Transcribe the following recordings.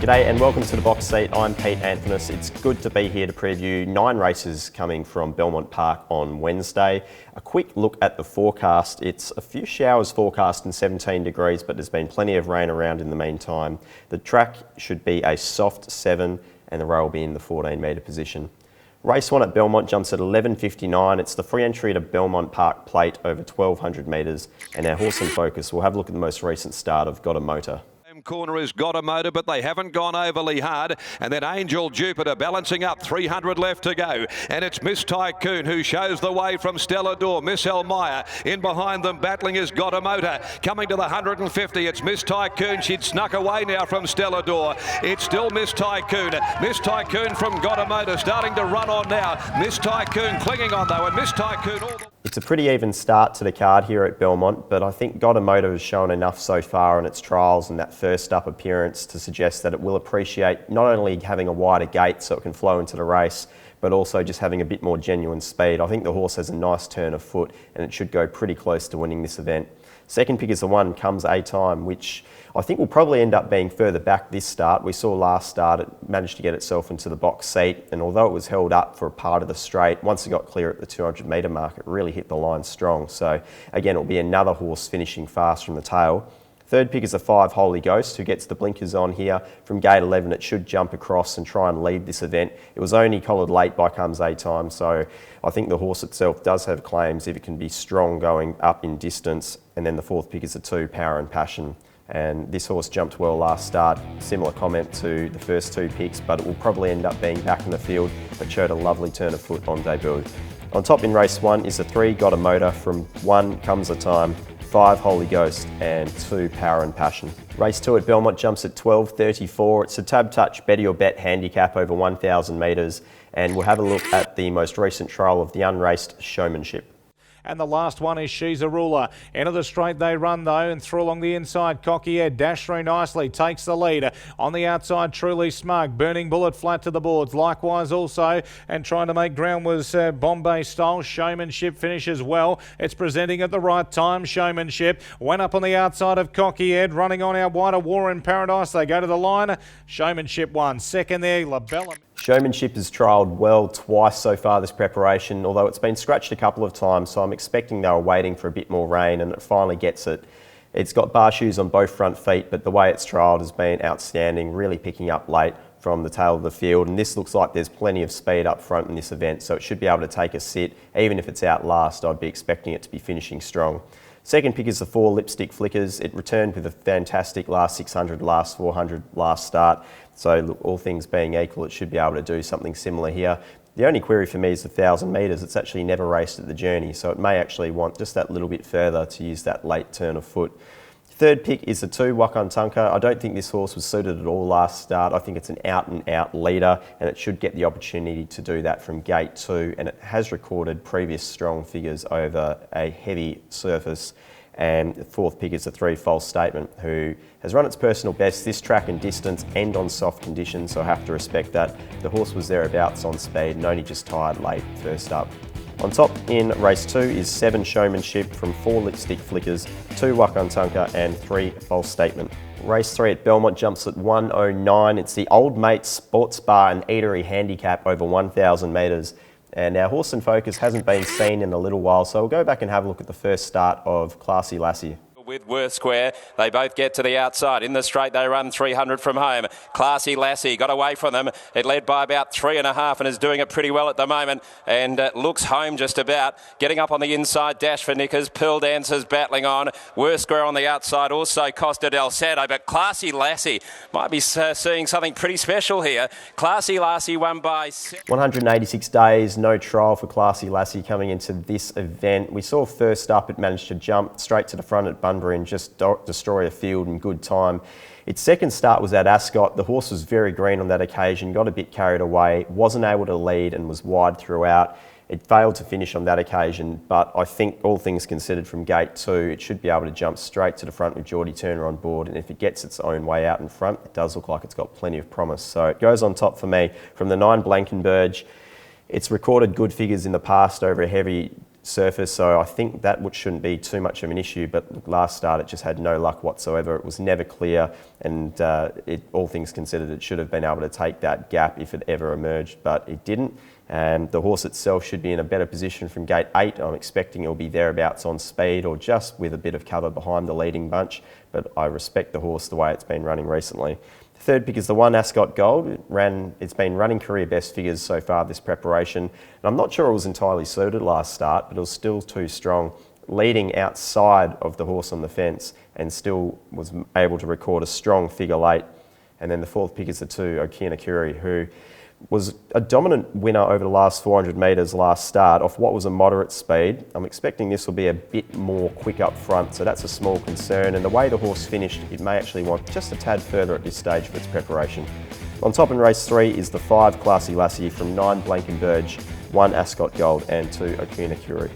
G'day and welcome to the box seat. I'm Pete Anthonus. It's good to be here to preview 9 races coming from Belmont Park on Wednesday. A quick look at the forecast. It's a few showers forecast and 17 degrees, but there's been plenty of rain around in the meantime. The track should be a soft 7 and the rail will be in the 14 metre position. Race 1 at Belmont jumps at 11.59. It's the free entry to Belmont Park Plate over 1,200 metres, and our horse in focus will have a look at the most recent start of Got a Motor. Corner has got a motor, but they haven't gone overly hard. And then Angel Jupiter balancing up, 300 left to go. And it's Miss Tycoon who shows the way from Stella D'Or. Miss Elmire in behind them, battling has got a motor. Coming to the 150, it's Miss Tycoon. She'd snuck away now from Stella D'Or. It's still Miss Tycoon. Miss Tycoon from Got a Motor starting to run on now. Miss Tycoon clinging on though, and Miss Tycoon all the... It's a pretty even start to the card here at Belmont, but I think Got a Motor has shown enough so far in its trials and that first up appearance to suggest that it will appreciate not only having a wider gate so it can flow into the race, but also just having a bit more genuine speed. I think the horse has a nice turn of foot and it should go pretty close to winning this event. Second pick is the one Comes A Time, which I think will probably end up being further back this start. We saw last start it managed to get itself into the box seat, and although it was held up for a part of the straight, once it got clear at the 200 metre mark, it really hit the line strong. So again, it'll be another horse finishing fast from the tail. Third pick is the 5 Holy Ghost, who gets the blinkers on here. From gate 11, it should jump across and try and lead this event. It was only collared late by Comes A Time, so I think the horse itself does have claims if it can be strong going up in distance. And then the fourth pick is the 2 Power and Passion. And this horse jumped well last start. Similar comment to the first 2 picks, but it will probably end up being back in the field, but showed a lovely turn of foot on debut. On top in race 1 is the 3 Got a Motor. From 1 Comes a Time, 5 Holy Ghost and 2 Power and Passion. Race 2 at Belmont jumps at 12.34. It's a Tab Touch Bet Your Bet handicap over 1,000 metres, and we'll have a look at the most recent trial of the unraced Showmanship. And the last one is She's a Ruler. Into the straight they run though, and through along the inside, Cocky Ed dash through nicely, takes the lead. On the outside, Truly Smug, Burning Bullet flat to the boards. Likewise also, and trying to make ground was Bombay Style. Showmanship finishes well. It's presenting at the right time. Showmanship went up on the outside of Cocky Ed, running on our wider War in Paradise. They go to the line. Showmanship won. Second there, Labella. Showmanship has trialled well twice so far this preparation, although it's been scratched a couple of times, so I'm expecting they were waiting for a bit more rain and it finally gets it. It's got bar shoes on both front feet, but the way it's trialled has been outstanding, really picking up late from the tail of the field, and this looks like there's plenty of speed up front in this event, so it should be able to take a sit. Even if it's out last, I'd be expecting it to be finishing strong. Second pick is the 4 Lipstick Flickers. It returned with a fantastic last 600, last 400, last start. So look, all things being equal, it should be able to do something similar here. The only query for me is the 1,000 metres. It's actually never raced at the Journey, so it may actually want just that little bit further to use that late turn of foot. Third pick is the 2 Wakantanka. I don't think this horse was suited at all last start. I think it's an out-and-out leader, and it should get the opportunity to do that from gate 2, and it has recorded previous strong figures over a heavy surface. And the fourth pick is the 3 False Statement, who has run its personal best this track and distance and on soft conditions, so I have to respect that. The horse was thereabouts on speed and only just tired late first up. On top in race 2 is 7 Showmanship from 4 Lipstick Flickers, 2 Wakantanka and 3 False Statement. Race 3 at Belmont jumps at 1:09. It's the Old Mate Sports Bar and Eatery handicap over 1,000 metres. And our horse in focus hasn't been seen in a little while, so we'll go back and have a look at the first start of Classy Lassie. With Worth Square, they both get to the outside. In the straight, they run 300 from home. Classy Lassie got away from them. It led by about 3.5 and is doing it pretty well at the moment. And looks home just about. Getting up on the inside, Dash for Nickers. Pearl Dancers battling on. Worth Square on the outside, also Costa del Sado. But Classy Lassie might be seeing something pretty special here. Classy Lassie won by 186 days, no trial for Classy Lassie coming into this event. We saw first up, it managed to jump straight to the front at Bunbury and just destroy a field in good time. Its second start was at Ascot. The horse was very green on that occasion, got a bit carried away, wasn't able to lead and was wide throughout. It failed to finish on that occasion, but I think all things considered from gate 2, it should be able to jump straight to the front with Geordie Turner on board, and if it gets its own way out in front, it does look like it's got plenty of promise. So it goes on top for me. From the 9 Blankenberge, it's recorded good figures in the past over a heavy surface, so I think that shouldn't be too much of an issue. But last start, it just had no luck whatsoever. It was never clear, and all things considered, it should have been able to take that gap if it ever emerged, but it didn't. The horse itself should be in a better position from gate 8. I'm expecting it'll be thereabouts on speed or just with a bit of cover behind the leading bunch, but I respect the horse the way it's been running recently. The third pick is the 1 Ascot Gold. It's been running career best figures so far this preparation, and I'm not sure it was entirely suited last start, but it was still too strong, leading outside of the horse on the fence and still was able to record a strong figure late. And then the fourth pick is the 2 Okinakuri, who was a dominant winner over the last 400 metres last start off what was a moderate speed. I'm expecting this will be a bit more quick up front, so that's a small concern. And the way the horse finished, it may actually want just a tad further at this stage of its preparation. On top in race 3 is the 5 Classy Lassie from 9 Blankenberge, 1 Ascot Gold and 2 Okinakuri.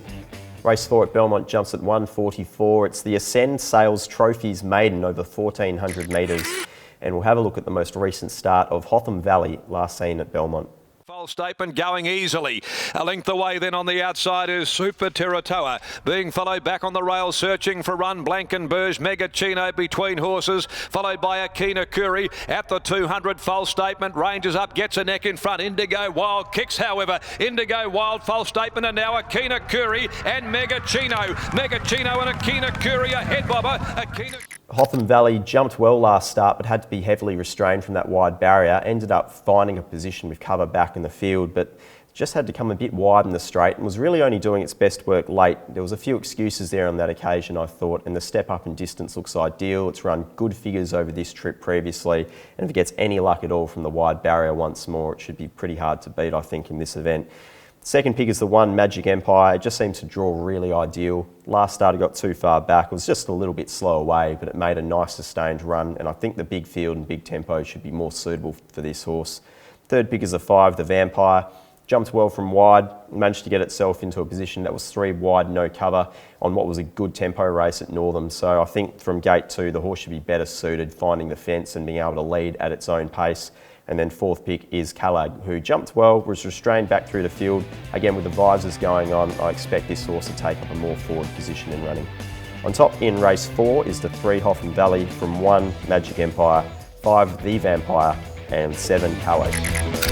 Race 4 at Belmont jumps at 1:44. It's the Ascend Sales Trophies maiden over 1,400 metres. And we'll have a look at the most recent start of Hotham Valley, last seen at Belmont. False statement going easily. A length away then on the outside is Super Terratoa, being followed back on the rail, searching for run Blankenberge, Megachino between horses, followed by Okinakuri at the 200. False statement ranges up, gets a neck in front. Indigo Wild kicks, however. Indigo Wild, false statement, and now Okinakuri and Megachino. Megachino and Okinakuri ahead, Bobber. Hotham Valley jumped well last start, but had to be heavily restrained from that wide barrier. Ended up finding a position with cover back in the field, but just had to come a bit wide in the straight and was really only doing its best work late. There was a few excuses there on that occasion, I thought, and the step up in distance looks ideal. It's run good figures over this trip previously, and if it gets any luck at all from the wide barrier once more, it should be pretty hard to beat, I think, in this event. Second pick is the 1 Magic Empire. It just seems to draw really ideal. Last start it got too far back. It was just a little bit slow away, but it made a nice sustained run, and I think the big field and big tempo should be more suitable for this horse. Third pick is the 5, the Vampire. Jumped well from wide, managed to get itself into a position that was 3 wide, no cover, on what was a good tempo race at Northam. So I think from gate 2, the horse should be better suited, finding the fence and being able to lead at its own pace. And then fourth pick is Callag, who jumped well, was restrained back through the field. Again, with the visors going on, I expect this horse to take up a more forward position in running. On top in race 4 is the 3 Hotham Valley from 1 Magic Empire, 5 The Vampire and 7 Callag.